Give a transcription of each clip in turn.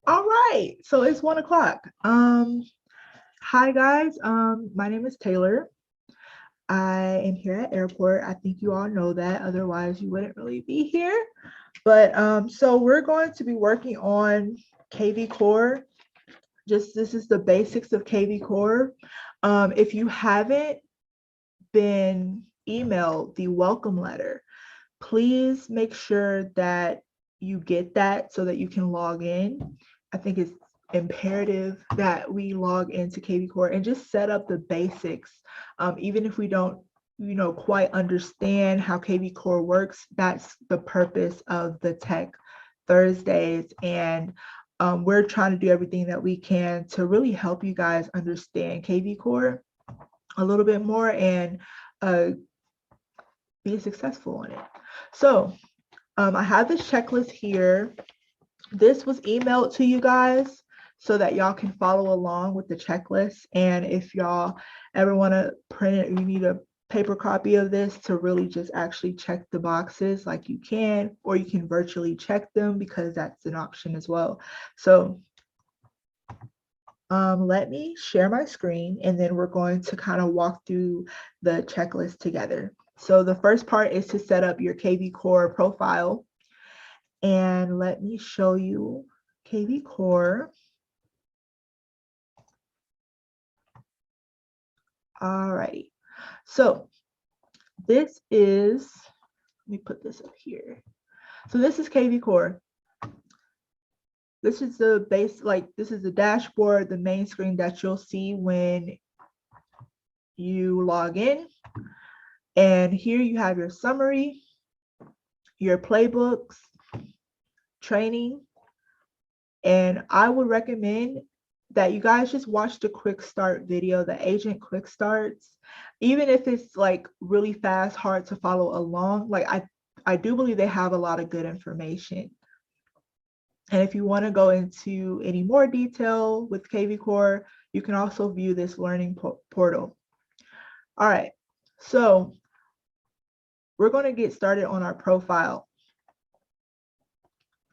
All right, so it's 1 o'clock. Hi guys. My name is Taylor. I am here at airport. I think you all know that, otherwise you wouldn't really be here. But so we're going to be working on KvCore. Just this is the basics of KvCore. If you haven't been emailed the welcome letter, please make sure that you get that so that you can log in. I think it's imperative that we log into KvCore and just set up the basics. Even if we don't, quite understand how KvCore works, that's the purpose of the Tech Thursdays. And we're trying to do everything that we can to really help you guys understand KvCore a little bit more and be successful in it. So I have this checklist here. This was emailed to you guys so that y'all can follow along with the checklist. And if y'all ever want to print it, you need a paper copy of this to really just actually check the boxes, like you can, or you can virtually check them because that's an option as well. So let me share my screen and then we're going to kind of walk through the checklist together. So the first part is to set up your KvCore profile. And let me show you KvCore. All righty. So this is, let me put this up here. So this is KvCore. This is the base, like this is the dashboard, the main screen that you'll see when you log in. And here you have your summary, your playbooks, training. And I would recommend that you guys just watch the quick start video, the agent quick starts, even if it's like really fast, hard to follow along. Like I do believe they have a lot of good information. And if you want to go into any more detail with KvCore, you can also view this learning portal. All right, so we're going to get started on our profile.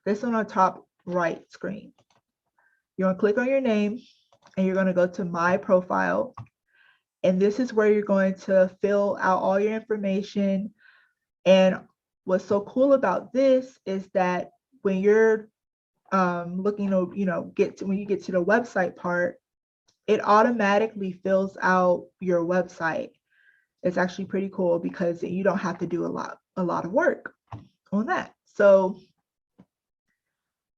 This on our top right screen. You're going to click on your name and you're going to go to my profile. And this is where you're going to fill out all your information. And what's so cool about this is that when you're looking to, when you get to the website part, it automatically fills out your website. It's actually pretty cool because you don't have to do a lot of work on that. So,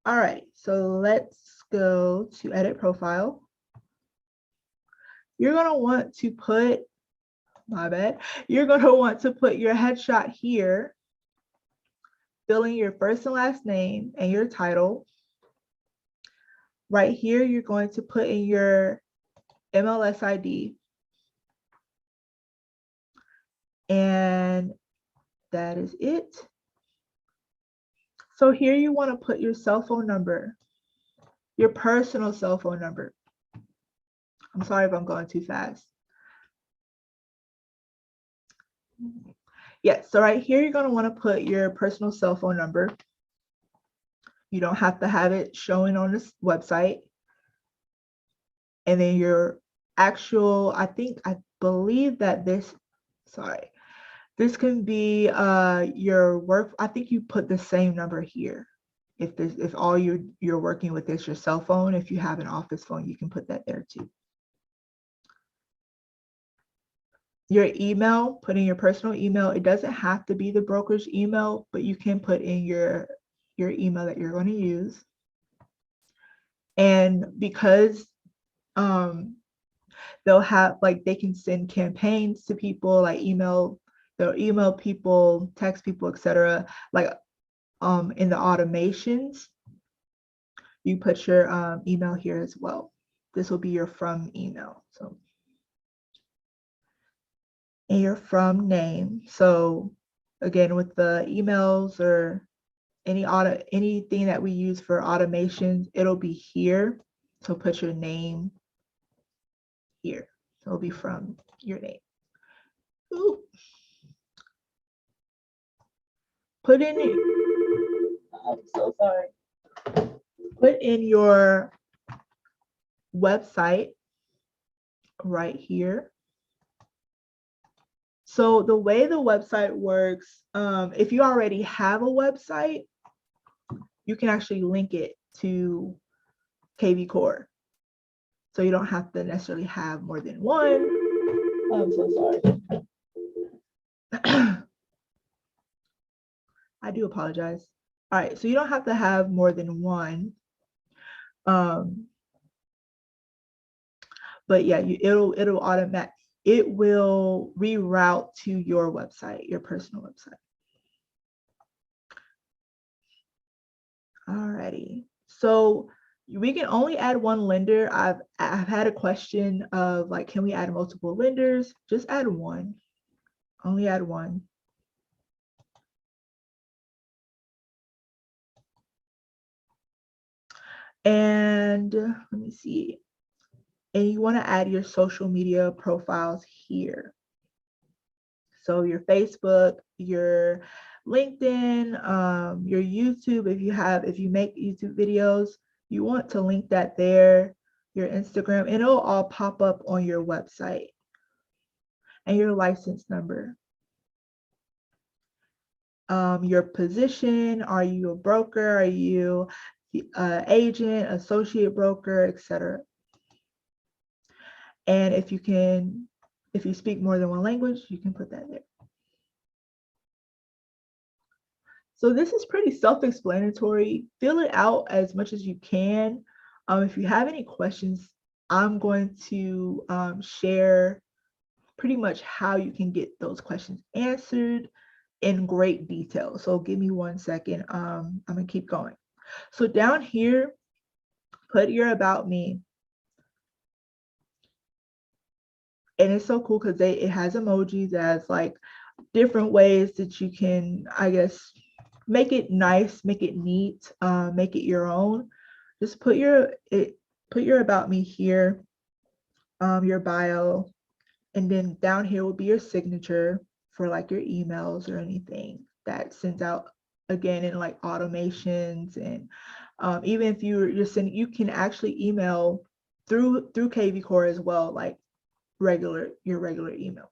all right, so let's go to edit profile. You're going to want to put, you're going to want to put your headshot here, fill in your first and last name and your title. Right here, you're going to put in your MLS ID. And that is it. So here you want to put your cell phone number, your personal cell phone number. I'm sorry if I'm going too fast. Yes, so right here, you're going to want to put your personal cell phone number. You don't have to have it showing on this website. And then your actual, I believe that this can be your work. I think you put the same number here. If all you're working with is your cell phone, if you have an office phone, you can put that there too. Your email, put in your personal email. It doesn't have to be the broker's email, but you can put in your email that you're going to use. And because they'll have, like, they can send campaigns to people, like they'll email people, text people, etc. Like in the automations, you put your email here as well. This will be your from email. So, and your from name. So again, with the emails or anything that we use for automations, it'll be here. So put your name here. So it'll be from your name. Ooh. Put in it. I'm so sorry. put in your website right here. So the way the website works, if you already have a website, you can actually link it to KvCore. So you don't have to necessarily have more than one. I'm so sorry. I do apologize. All right, so you don't have to have more than one. But yeah, it'll automatic. It will reroute to your website, your personal website. Alrighty. So we can only add one lender. I've had a question of like, can we add multiple lenders? Just add one. Only add one. And let me see. And you want to add your social media profiles here. So your Facebook, your LinkedIn, your YouTube, if you make YouTube videos, you want to link that there, your Instagram, and it'll all pop up on your website. And your license number. Your position, are you a broker? Are you agent, associate broker, etc. And if you speak more than one language, you can put that there. So this is pretty self-explanatory. Fill it out as much as you can. If you have any questions, I'm going to share pretty much how you can get those questions answered in great detail. So give me 1 second. I'm gonna keep going. So down here, put your about me. And it's so cool because it has emojis as like different ways that you can, I guess, make it nice, make it neat, make it your own. Just put your about me here, your bio, and then down here will be your signature for like your emails or anything that sends out again in like automations. And even if you're sending, you can actually email through KvCore as well, like your regular email.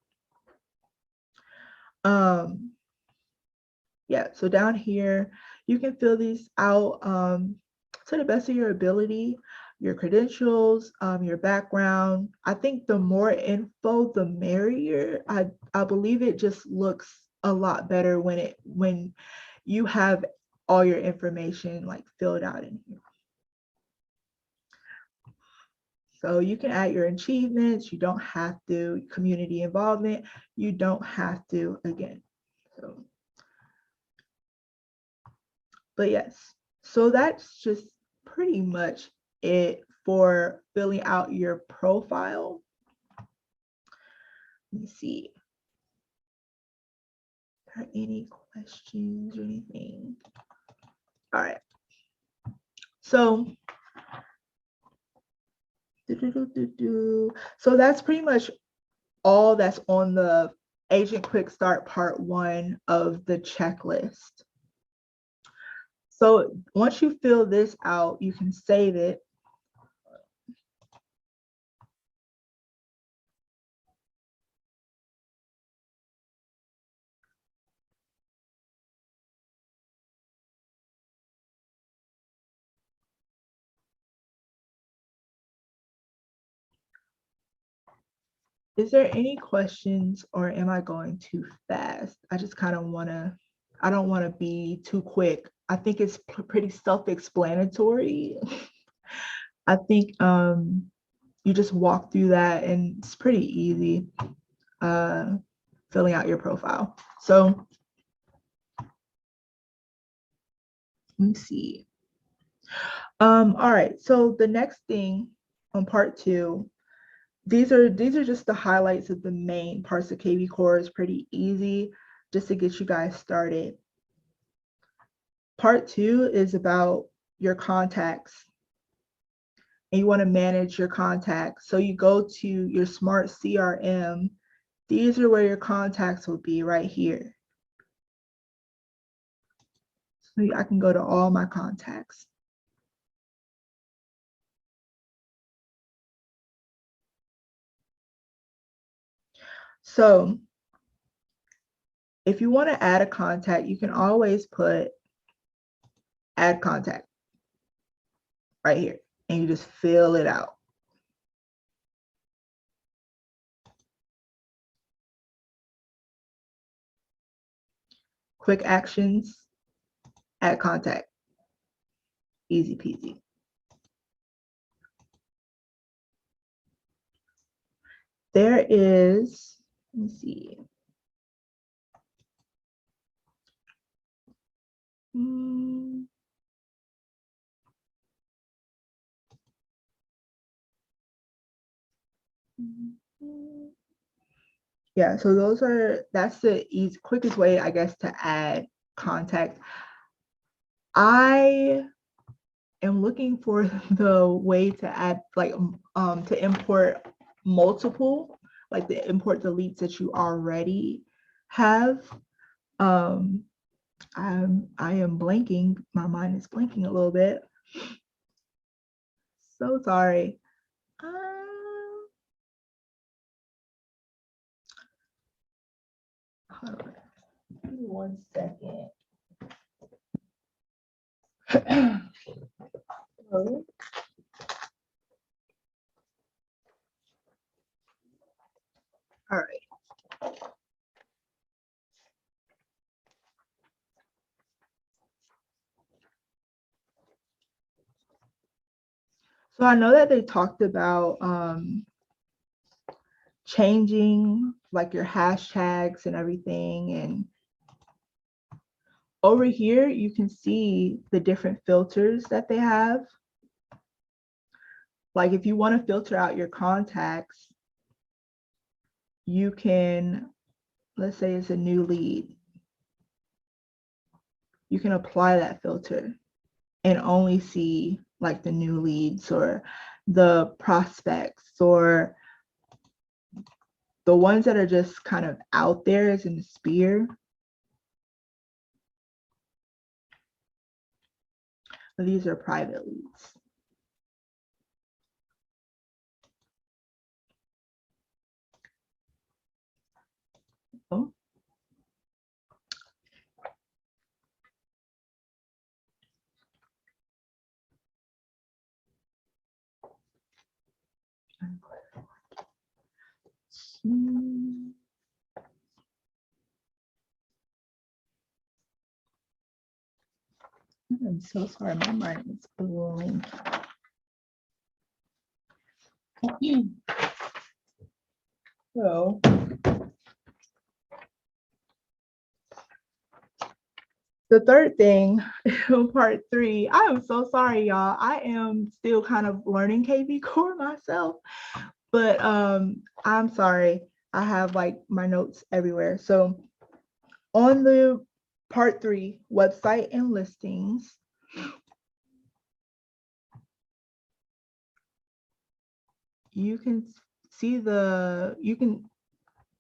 Yeah, so down here you can fill these out to the best of your ability, your credentials, your background. I think the more info, the merrier. I believe it just looks a lot better when you have all your information like filled out in here. So you can add your achievements. You don't have to. Community involvement. You don't have to again. So, but yes, so that's just pretty much it for filling out your profile. Let me see. Are there any questions or anything? All right. So, so that's pretty much all that's on the Agent Quick Start Part 1 of the checklist. So once you fill this out, you can save it. Is there any questions or am I going too fast? I just kind of I don't want to be too quick. I think it's pretty self-explanatory. I think you just walk through that and it's pretty easy filling out your profile. So let me see. All right, so the next thing on part 2, these are just the highlights of the main parts of KvCore. Is pretty easy just to get you guys started. Part 2 is about your contacts. And you want to manage your contacts. So you go to your smart CRM. These are where your contacts will be right here. So I can go to all my contacts. So if you want to add a contact, you can always put add contact right here, and you just fill it out. Quick actions, add contact, easy peasy. There is, let me see. Yeah, so that's the quickest way, I guess, to add contact. I am looking for the way to add, like, to import multiple, like the import deletes that you already have. I am blanking. My mind is blanking a little bit. So sorry. Hold on. Give me 1 second. Hello? All right. So I know that they talked about changing like your hashtags and everything. And over here, you can see the different filters that they have. Like if you want to filter out your contacts, you can, let's say it's a new lead. You can apply that filter and only see like the new leads or the prospects or the ones that are just kind of out there as in the sphere. These are private leads. Oh. I'm so sorry, my mind is blank. So the third thing, part 3, I am so sorry, y'all. I am still kind of learning KvCore myself, but I'm sorry. I have like my notes everywhere. So on the part 3, website and listings, you can see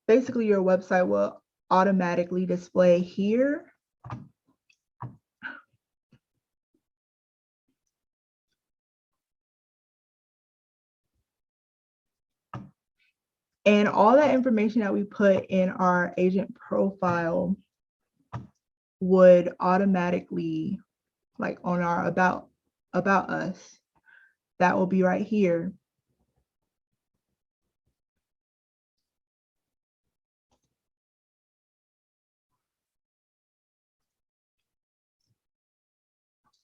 basically your website will automatically display here. And all that information that we put in our agent profile would automatically, like on our about us, that will be right here.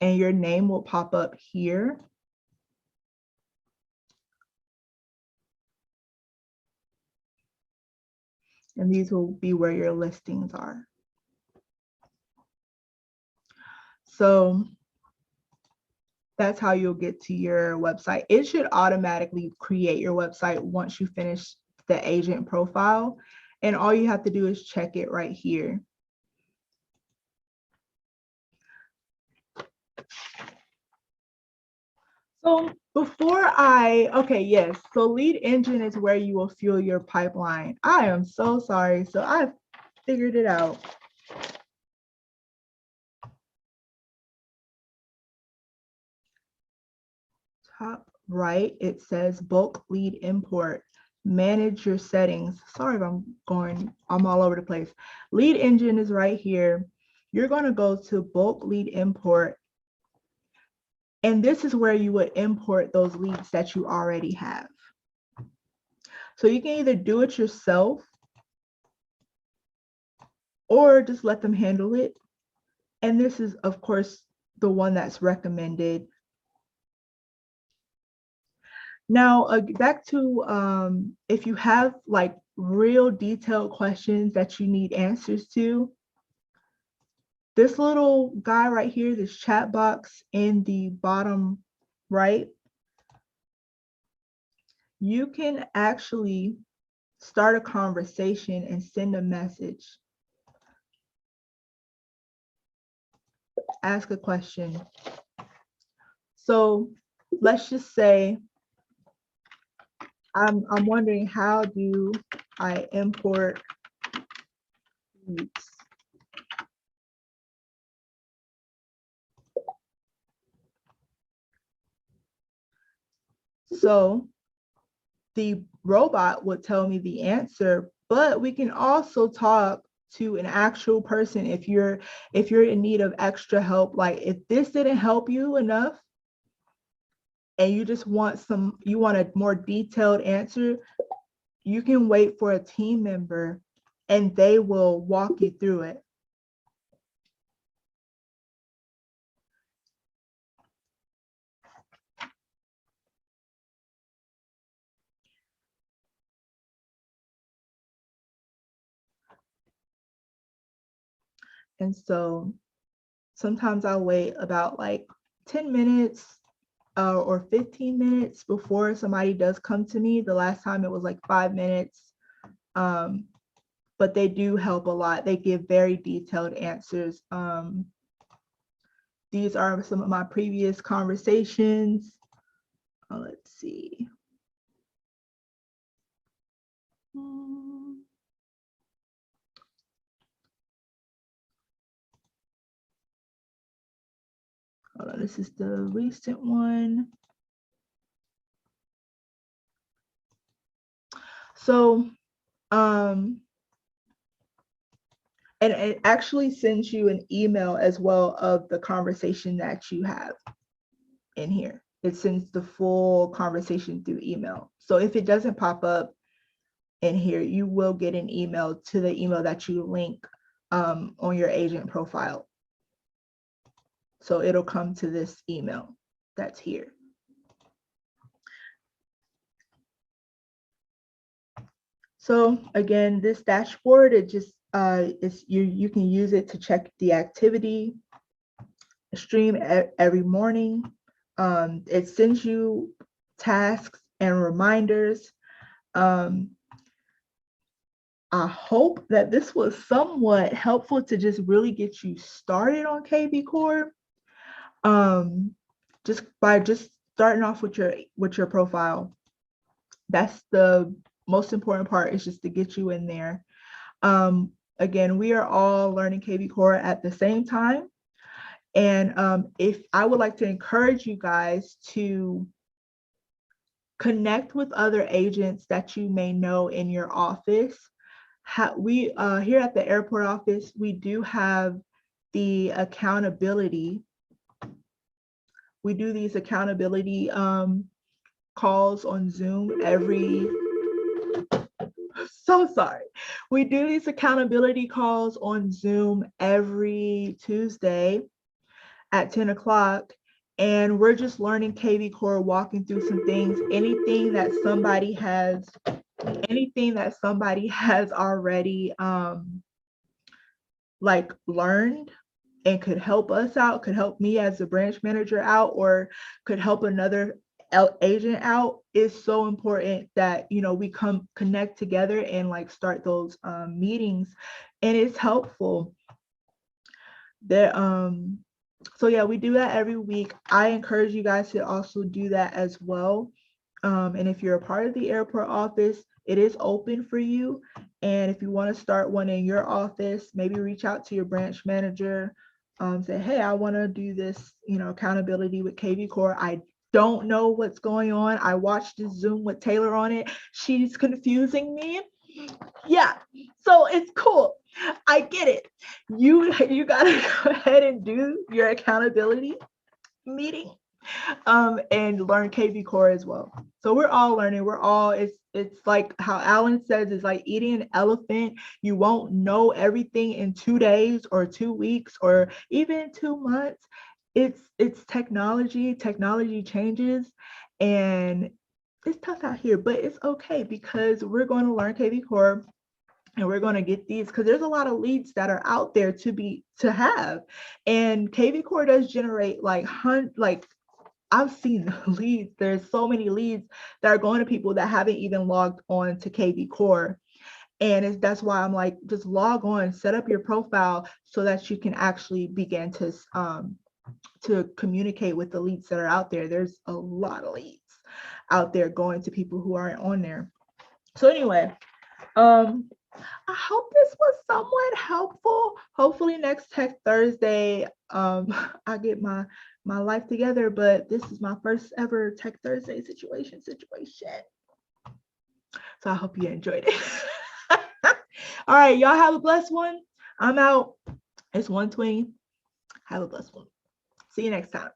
And your name will pop up here. And these will be where your listings are. So that's how you'll get to your website. It should automatically create your website once you finish the agent profile. And all you have to do is check it right here. So okay, yes. So lead engine is where you will fuel your pipeline. I am so sorry. So I figured it out. Top right, it says bulk lead import. manage your settings. Sorry if I'm all over the place. Lead engine is right here. You're going to go to bulk lead import. And this is where you would import those leads that you already have. So you can either do it yourself or just let them handle it. And this is, of course, the one that's recommended. Now, back to if you have like real detailed questions that you need answers to, this little guy right here, this chat box in the bottom right, you can actually start a conversation and send a message. Ask a question. So let's just say, I'm wondering, how do I import leads? So the robot would tell me the answer, but we can also talk to an actual person if you're in need of extra help. Like if this didn't help you enough and you just want a more detailed answer, you can wait for a team member and they will walk you through it. And so sometimes I'll wait about like 10 minutes or 15 minutes before somebody does come to me. The last time it was like 5 minutes. But they do help a lot. They give very detailed answers. These are some of my previous conversations. Let's see. Hold on, this is the recent one. So, and it actually sends you an email as well of the conversation that you have in here. It sends the full conversation through email. So if it doesn't pop up in here, you will get an email to the email that you link on your agent profile. So it'll come to this email that's here. So again, this dashboard, it just you can use it to check the activity stream every morning. It sends you tasks and reminders. I hope that this was somewhat helpful to just really get you started on KvCore. Just by starting off with your profile. That's the most important part, is just to get you in there. Again, we are all learning KvCore at the same time. And if I would like to encourage you guys to connect with other agents that you may know in your office. We here at the airport office, we do have the accountability. We do these accountability calls on Zoom every, so sorry. We do these accountability calls on Zoom every Tuesday at 10 o'clock. And we're just learning KvCore, walking through some things, anything that somebody has already like learned and could help us out, could help me as a branch manager out, or could help another agent out, is so important that, you know, we connect together and like start those meetings. And it's helpful that so yeah, we do that every week. I encourage you guys to also do that as well. And if you're a part of the airport office, it is open for you. And if you want to start one in your office, maybe reach out to your branch manager, say, hey, I want to do this, you know, accountability with KvCore. don't know what's going on. I watched this Zoom with Taylor on it. She's confusing me. Yeah, so it's cool. I get it. You gotta go ahead and do your accountability meeting and learn KvCore as well. So we're all learning. We're all, it's like how Alan says, it's like eating an elephant. You won't know everything in 2 days or 2 weeks or even 2 months. It's technology. Technology changes, and it's tough out here, but it's okay because we're going to learn KvCore and we're going to get these because there's a lot of leads that are out there to have. And KvCore does generate like I've seen leads. There's so many leads that are going to people that haven't even logged on to KvCore. And that's why I'm like, just log on, set up your profile so that you can actually begin to communicate with the leads that are out there. There's a lot of leads out there going to people who aren't on there. So anyway, I hope this was somewhat helpful. Hopefully next Tech Thursday, I get my life together, but this is my first ever Tech Thursday situation. So I hope you enjoyed it. All right, y'all have a blessed one. I'm out. It's 1:20. Have a blessed one. See you next time.